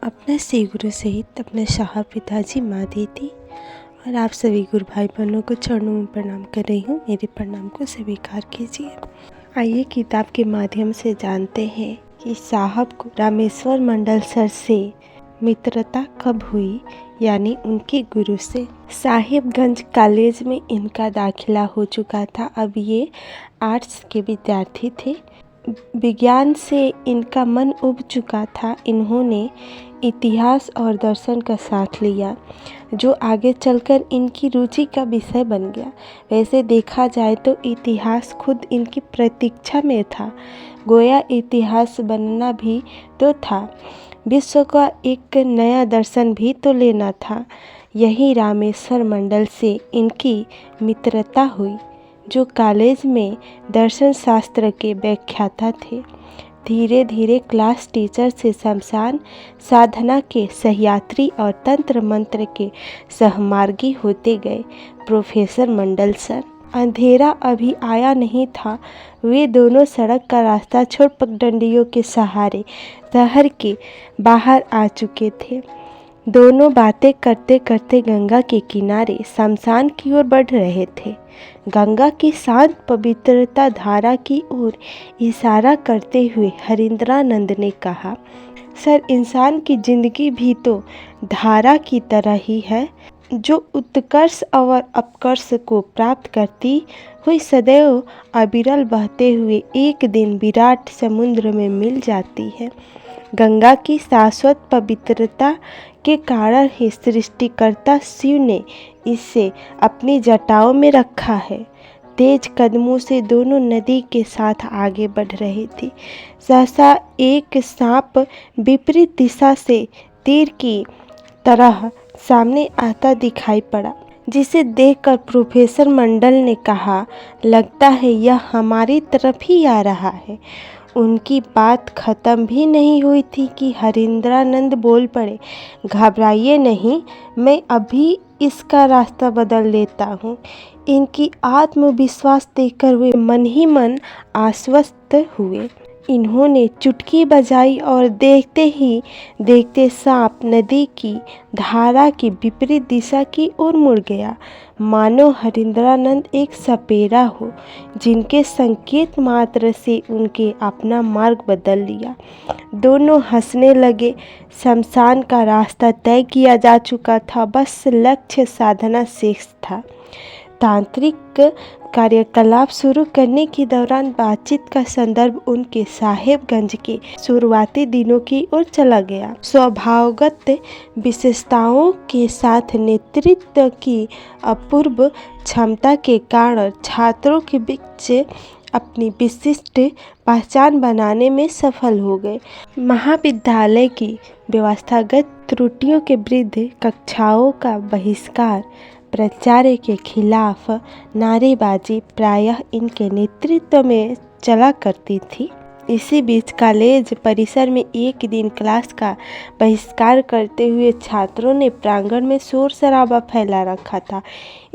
अपने श्री गुरु सहित अपने शाह पिताजी माँ दीदी और आप सभी गुरु भाई बहनों को चरणों में प्रणाम कर रही हूँ। मेरे प्रणाम को स्वीकार कीजिए। आइए किताब के माध्यम से जानते हैं कि साहब को रामेश्वर मंडल सर से मित्रता कब हुई, यानी उनके गुरु से। साहिबगंज कॉलेज में इनका दाखिला हो चुका था। अब ये आर्ट्स के विद्यार्थी थे। विज्ञान से इनका मन उब चुका था। इन्होंने इतिहास और दर्शन का साथ लिया, जो आगे चलकर इनकी रुचि का विषय बन गया। वैसे देखा जाए तो इतिहास खुद इनकी प्रतीक्षा में था। गोया इतिहास बनना भी तो था, विश्व का एक नया दर्शन भी तो लेना था। यही रामेश्वर मंडल से इनकी मित्रता हुई, जो कॉलेज में दर्शन शास्त्र के व्याख्याता थे। धीरे धीरे क्लास टीचर से शमशान साधना के सहयात्री और तंत्र मंत्र के सहमार्गी होते गए प्रोफेसर मंडल सर। अंधेरा अभी आया नहीं था। वे दोनों सड़क का रास्ता छोड़ पगडंडियों के सहारे शहर के बाहर आ चुके थे। दोनों बातें करते करते गंगा के किनारे शमशान की ओर बढ़ रहे थे। गंगा की शांत पवित्रता धारा की ओर इशारा करते हुए हरिंद्रानंद ने कहा, सर, इंसान की जिंदगी भी तो धारा की तरह ही है, जो उत्कर्ष और अपकर्ष को प्राप्त करती हुई सदैव अविरल बहते हुए एक दिन विराट समुद्र में मिल जाती है। गंगा की शाश्वत पवित्रता के कारण ही सृष्टिकर्ता शिव ने इसे अपनी जटाओं में रखा है। तेज कदमों से दोनों नदी के साथ आगे बढ़ रहे थे। सहसा एक सांप विपरीत दिशा से तीर की तरह सामने आता दिखाई पड़ा, जिसे देखकर प्रोफेसर मंडल ने कहा, लगता है यह हमारी तरफ ही आ रहा है। उनकी बात खत्म भी नहीं हुई थी कि हरिंद्रानंद बोल पड़े, घबराइए नहीं, मैं अभी इसका रास्ता बदल लेता हूँ। इनकी आत्मविश्वास देखकर वे मन ही मन आश्वस्त हुए। इन्होंने चुटकी बजाई और देखते ही देखते सांप नदी की धारा की विपरीत दिशा की ओर मुड़ गया, मानो हरिंद्रानंद एक सपेरा हो, जिनके संकेत मात्र से उनके अपना मार्ग बदल लिया। दोनों हंसने लगे। शमशान का रास्ता तय किया जा चुका था, बस लक्ष्य साधना शेष था। तांत्रिक कार्यकलाप शुरू करने के दौरान बातचीत का संदर्भ उनके साहेबगंज के शुरुआती दिनों की ओर चला गया। स्वभावगत विशेषताओं के साथ नेतृत्व की अपूर्व क्षमता के कारण छात्रों के बीच अपनी विशिष्ट पहचान बनाने में सफल हो गए। महाविद्यालय की व्यवस्थागत त्रुटियों के विरुद्ध कक्षाओं का बहिष्कार, प्राचार्य के खिलाफ नारेबाजी प्रायः इनके नेतृत्व में चला करती थी। इसी बीच कॉलेज परिसर में एक दिन क्लास का बहिष्कार करते हुए छात्रों ने प्रांगण में शोर शराबा फैला रखा था।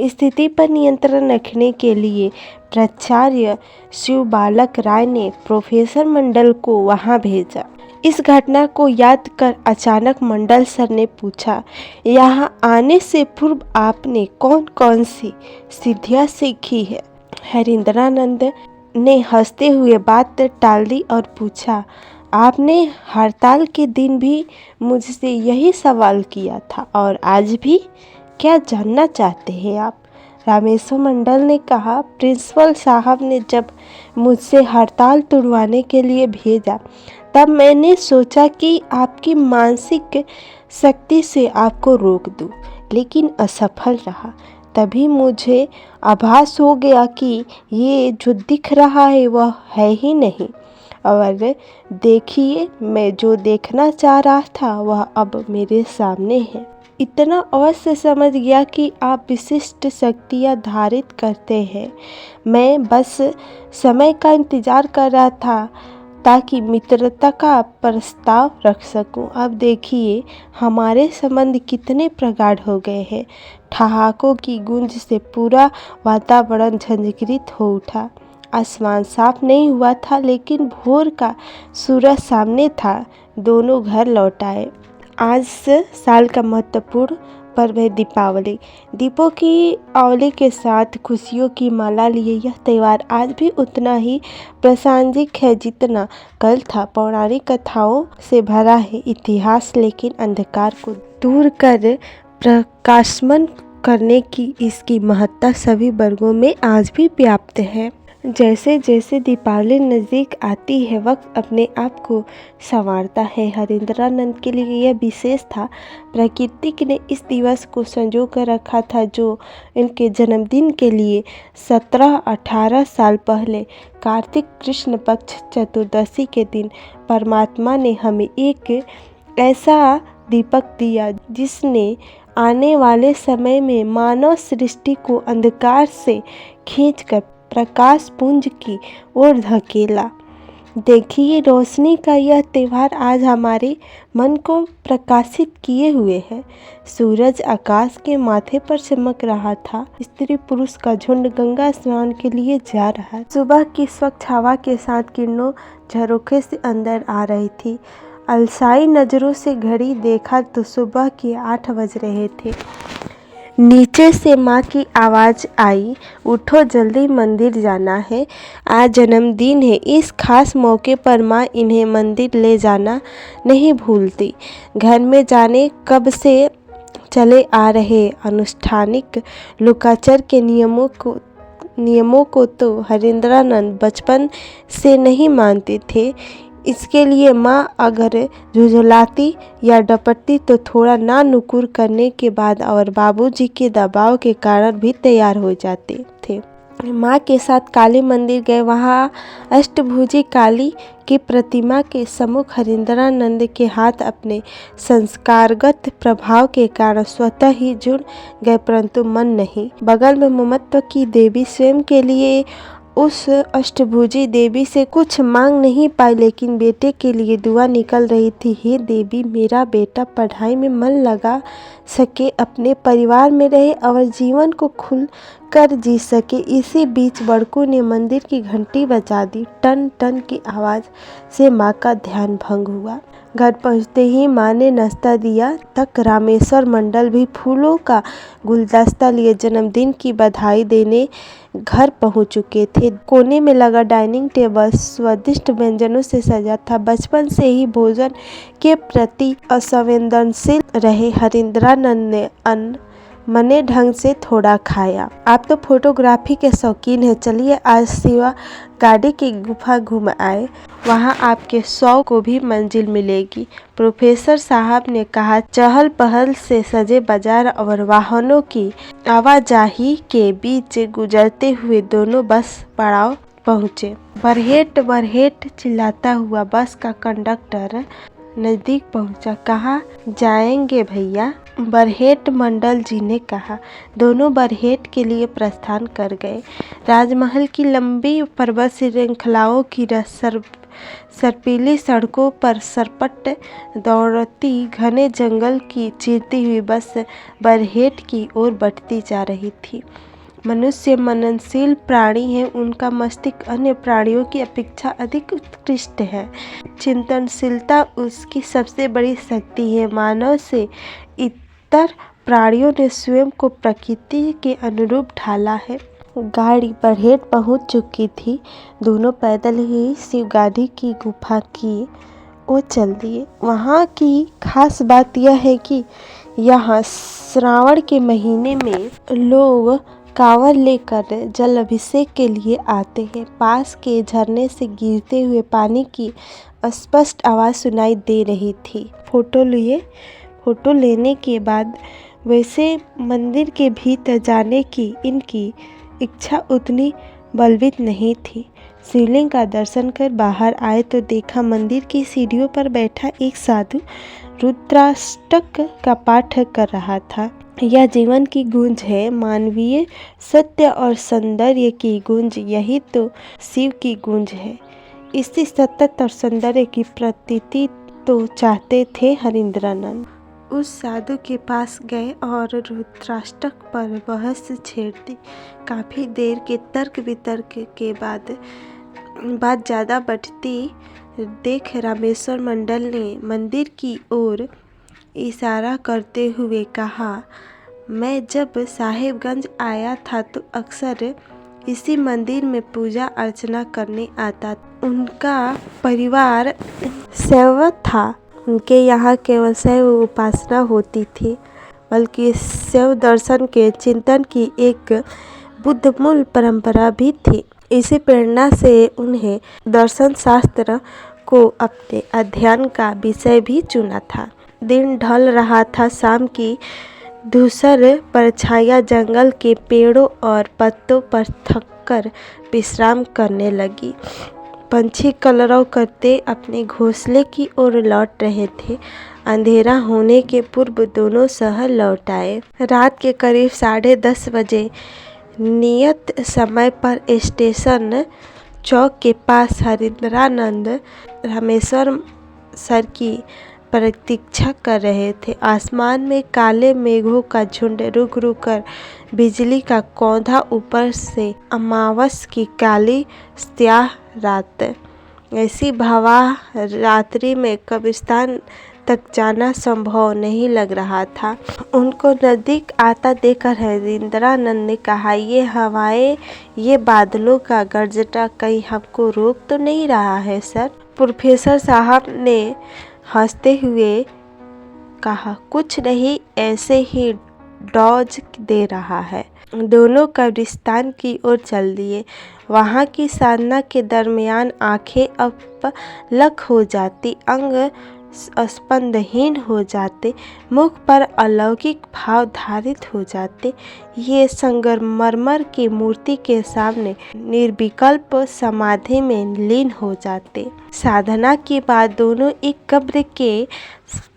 स्थिति पर नियंत्रण रखने के लिए प्राचार्य शिवबालक राय ने प्रोफेसर मंडल को वहां भेजा। इस घटना को याद कर अचानक मंडल सर ने पूछा, यहाँ आने से पूर्व आपने कौन कौन सी सिद्धियाँ सीखी है? हरिंद्रानंद ने हंसते हुए बात टाल दी और पूछा, आपने हड़ताल के दिन भी मुझसे यही सवाल किया था और आज भी? क्या जानना चाहते हैं आप? रामेश्वर मंडल ने कहा, प्रिंसिपल साहब ने जब मुझसे हड़ताल तुड़वाने के लिए भेजा, तब मैंने सोचा कि आपकी मानसिक शक्ति से आपको रोक दूं, लेकिन असफल रहा। तभी मुझे आभास हो गया कि ये जो दिख रहा है वह है ही नहीं, और देखिए, मैं जो देखना चाह रहा था वह अब मेरे सामने है। इतना अवश्य समझ गया कि आप विशिष्ट शक्तियाँ धारित करते हैं। मैं बस समय का इंतजार कर रहा था ताकि मित्रता का प्रस्ताव रख सकूं। अब देखिए, हमारे संबंध कितने प्रगाढ़ हो गए हैं। ठहाकों की गूंज से पूरा वातावरण झंझकृत हो उठा। आसमान साफ नहीं हुआ था, लेकिन भोर का सूरज सामने था। दोनों घर लौट आए। आज साल का महत्वपूर्ण पर्व है दीपावली। दीपों की आवली के साथ खुशियों की माला लिए यह त्यौहार आज भी उतना ही प्रासंगिक है जितना कल था। पौराणिक कथाओं से भरा है इतिहास, लेकिन अंधकार को दूर कर प्रकाशमान करने की इसकी महत्ता सभी वर्गों में आज भी व्याप्त है। जैसे जैसे दीपावली नज़दीक आती है, वक्त अपने आप को संवारता है। हरिंद्रानंद के लिए यह विशेष था। प्रकृति ने इस दिवस को संजो कर रखा था, जो इनके जन्मदिन के लिए 17-18 साल पहले कार्तिक कृष्ण पक्ष चतुर्दशी के दिन परमात्मा ने हमें एक ऐसा दीपक दिया जिसने आने वाले समय में मानव सृष्टि को अंधकार से खींचकर प्रकाश पुंज की ओर धकेला। देखिए, रोशनी का यह त्यौहार आज हमारे मन को प्रकाशित किए हुए है। सूरज आकाश के माथे पर चमक रहा था। स्त्री पुरुष का झुंड गंगा स्नान के लिए जा रहा। सुबह की स्वच्छ हवा के साथ किरणों झरोखे से अंदर आ रही थी। अलसाई नजरों से घड़ी देखा तो सुबह के 8 बज रहे थे। नीचे से माँ की आवाज़ आई, उठो जल्दी मंदिर जाना है, आज जन्मदिन है। इस खास मौके पर माँ इन्हें मंदिर ले जाना नहीं भूलती। घर में जाने कब से चले आ रहे अनुष्ठानिक लुकाचर के नियमों को तो हरिंद्रानंद बचपन से नहीं मानते थे। इसके लिए माँ अगर झुझलाती या डपटती तो थोड़ा ना नुकुर करने के बाद और बाबूजी के दबाव के कारण भी तैयार हो जाते थे। माँ के साथ काली मंदिर गए। वहाँ अष्टभुजी काली की प्रतिमा के सम्मुख हरिंद्रानंद के हाथ अपने संस्कारगत प्रभाव के कारण स्वतः ही जुड़ गए, परंतु मन नहीं। बगल में ममत्व की देवी स्वयं के लिए उस अष्टभुजी देवी से कुछ मांग नहीं पाई, लेकिन बेटे के लिए दुआ निकल रही थी। हे देवी, मेरा बेटा पढ़ाई में मन लगा सके, अपने परिवार में रहे और जीवन को खुल कर जी सके। इसी बीच बड़कू ने मंदिर की घंटी बजा दी। टन टन की आवाज़ से माँ का ध्यान भंग हुआ। घर पहुँचते ही माँ ने नाश्ता दिया। तक रामेश्वर मंडल भी फूलों का गुलदस्ता लिए जन्मदिन की बधाई देने घर पहुँच चुके थे। कोने में लगा डाइनिंग टेबल स्वादिष्ट व्यंजनों से सजा था। बचपन से ही भोजन के प्रति असंवेदनशील रहे हरिंद्रानंद ने अनमने ढंग से थोड़ा खाया। आप तो फोटोग्राफी के शौकीन हैं, चलिए आज शिवा गाड़ी की गुफा घूम आए, वहाँ आपके 100 को भी मंजिल मिलेगी, प्रोफेसर साहब ने कहा। चहल पहल से सजे बाजार और वाहनों की आवाजाही के बीच गुजरते हुए दोनों बस पड़ाव पहुँचे। बरहेट बरहेट चिल्लाता हुआ बस का कंडक्टर नज़दीक पहुंचा। कहाँ जाएंगे भैया? बरहेट मंडल जी ने कहा। दोनों बरहेट के लिए प्रस्थान कर गए। राजमहल की लंबी पर्वत श्रृंखलाओं की सर्पीली सड़कों पर सरपट दौड़ती घने जंगल की चीरती हुई बस बरहेट की ओर बढ़ती जा रही थी। मनुष्य मननशील प्राणी है, उनका मस्तिष्क अन्य प्राणियों की अपेक्षा अधिक उत्कृष्ट है। चिंतनशीलता उसकी सबसे बड़ी शक्ति है। मानव से इतर प्राणियों ने स्वयं को प्रकृति के अनुरूप ढाला है। गाड़ी बरहेट पहुंच चुकी थी। दोनों पैदल ही शिवगाड़ी की गुफा की ओर चल दिए। वहाँ की खास बात यह है कि यहाँ श्रावण के महीने में लोग कांवर लेकर जल अभिषेक के लिए आते हैं। पास के झरने से गिरते हुए पानी की स्पष्ट आवाज़ सुनाई दे रही थी। फोटो लेने के बाद वैसे मंदिर के भीतर जाने की इनकी इच्छा उतनी बलवत नहीं थी। शिवलिंग का दर्शन कर बाहर आए तो देखा मंदिर की सीढ़ियों पर बैठा एक साधु रुद्राष्टक का पाठ कर रहा था। यह जीवन की गूंज है, मानवीय सत्य और सौंदर्य की गूंज। यही तो शिव की गूंज है। इसी सतत और सौंदर्य की प्रतीति तो चाहते थे हरिंद्रानंद। उस साधु के पास गए और रुद्राष्टक पर बहस छेड़ दी। काफ़ी देर के तर्क वितर्क के बाद बात ज़्यादा बढ़ती देख रामेश्वर मंडल ने मंदिर की ओर इशारा करते हुए कहा, मैं जब साहिबगंज आया था तो अक्सर इसी मंदिर में पूजा अर्चना करने आता। उनका परिवार शैव था। उनके यहाँ केवल शैव उपासना होती थी, बल्कि शैव दर्शन के चिंतन की एक बुद्धमूल परंपरा भी थी। इसी प्रेरणा से उन्हें दर्शन शास्त्र को अपने अध्ययन का विषय भी चुना था। दिन ढल रहा था। शाम की धूसर परछाइयाँ जंगल के पेड़ों और पत्तों पर थककर विश्राम करने लगी। पंछी कलरव करते अपने घोंसले की ओर लौट रहे थे। अंधेरा होने के पूर्व दोनों शहर लौट आए। रात के करीब 10:30 बजे नियत समय पर स्टेशन चौक के पास हरिंद्रानंद रामेश्वर सर की प्रतीक्षा कर रहे थे। आसमान में काले मेघों का झुंड रुक रुक कर बिजली का कौंधा, ऊपर से अमावस की काली स्याह रात। ऐसी भवा रात्रि में कब्रिस्तान तक जाना संभव नहीं लग रहा था। उनको नजदीक आता देखकर हरिंद्रानंद ने कहा, ये हवाएं, ये बादलों का गरजना कहीं हमको रोक तो नहीं रहा है सर? प्रोफेसर साहब ने हंसते हुए कहा, कुछ नहीं, ऐसे ही डॉज दे रहा है। दोनों कब्रिस्तान की ओर चल दिए। वहाँ की साधना के दरमियान आंखें अपलक हो जाती, अंग स्पंदहीन हो जाते, मुख पर अलौकिक भाव धारित हो जाते। ये संगमरमर की मूर्ति के सामने निर्विकल्प समाधि में लीन हो जाते। साधना के बाद दोनों एक कब्र के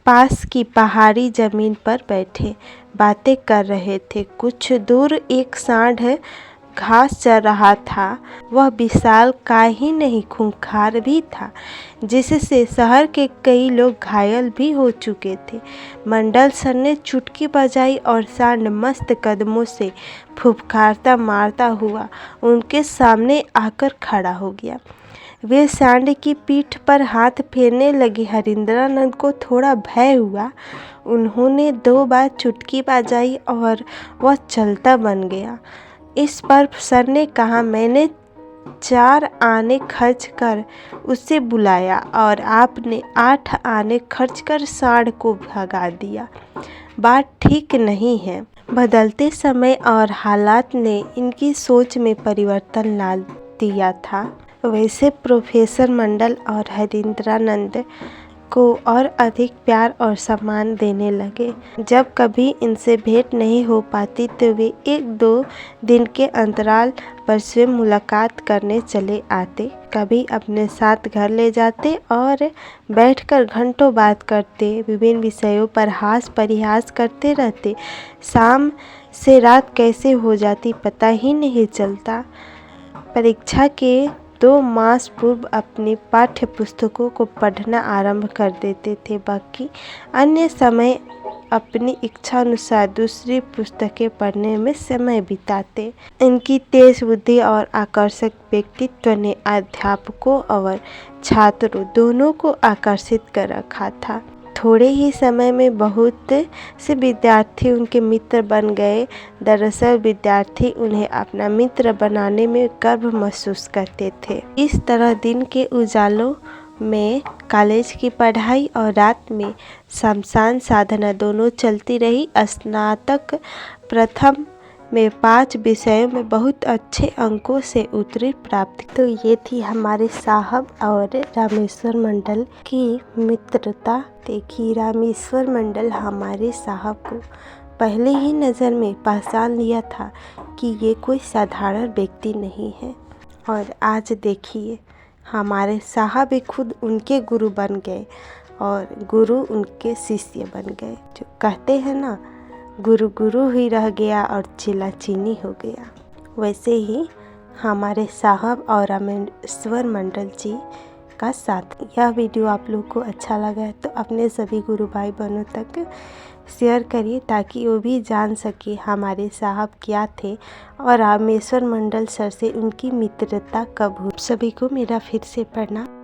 पास की पहाड़ी जमीन पर बैठे बातें कर रहे थे। कुछ दूर एक सांड घास चर रहा था। वह विशाल काय ही नहीं, खूंखार भी था, जिससे शहर के कई लोग घायल भी हो चुके थे। मंडल सर ने चुटकी बजाई और सांड मस्त कदमों से फुफकारता मारता हुआ उनके सामने आकर खड़ा हो गया। वे सांड की पीठ पर हाथ फेरने लगे। हरिंद्रानंद को थोड़ा भय हुआ। उन्होंने 2 बार चुटकी बजाई और वह चलता बन गया। इस पर सर ने कहा, मैंने 4 आने खर्च कर उसे बुलाया और आपने 8 आने खर्च कर सांड को भगा दिया। बात ठीक नहीं है। बदलते समय और हालात ने इनकी सोच में परिवर्तन ला दिया था। वैसे प्रोफेसर मंडल और हरिंद्रानंद को और अधिक प्यार और सम्मान देने लगे। जब कभी इनसे भेंट नहीं हो पाती तो वे 1-2 दिन के अंतराल पर स्वयं मुलाकात करने चले आते। कभी अपने साथ घर ले जाते और बैठकर घंटों बात करते। विभिन्न विषयों पर हास परिहास करते रहते। शाम से रात कैसे हो जाती पता ही नहीं चलता। परीक्षा के 2 मास पूर्व अपनी पाठ्य पुस्तकों को पढ़ना आरंभ कर देते थे। बाकी अन्य समय अपनी इच्छा अनुसार दूसरी पुस्तकें पढ़ने में समय बिताते। इनकी तेज बुद्धि और आकर्षक व्यक्तित्व ने अध्यापकों और छात्रों दोनों को आकर्षित कर रखा था। थोड़े ही समय में बहुत से विद्यार्थी उनके मित्र बन गए। दरअसल विद्यार्थी उन्हें अपना मित्र बनाने में गर्व महसूस करते थे। इस तरह दिन के उजालों में कॉलेज की पढ़ाई और रात में शमशान साधना दोनों चलती रही। स्नातक प्रथम में 5 विषयों में बहुत अच्छे अंकों से उत्तीर्ण प्राप्त। तो ये थी हमारे साहब और रामेश्वर मंडल की मित्रता। देखिए, रामेश्वर मंडल हमारे साहब को पहले ही नज़र में पहचान लिया था कि ये कोई साधारण व्यक्ति नहीं है। और आज देखिए, हमारे साहब भी खुद उनके गुरु बन गए और गुरु उनके शिष्य बन गए। जो कहते हैं ना, गुरु गुरु ही रह गया और चेला चीनी हो गया। वैसे ही हमारे साहब और रामेश्वर मंडल जी का साथ। यह वीडियो आप लोग को अच्छा लगा है तो अपने सभी गुरु भाई बहनों तक शेयर करिए, ताकि वो भी जान सके हमारे साहब क्या थे और रामेश्वर मंडल सर से उनकी मित्रता कब हुई। सभी को मेरा फिर से प्रणाम।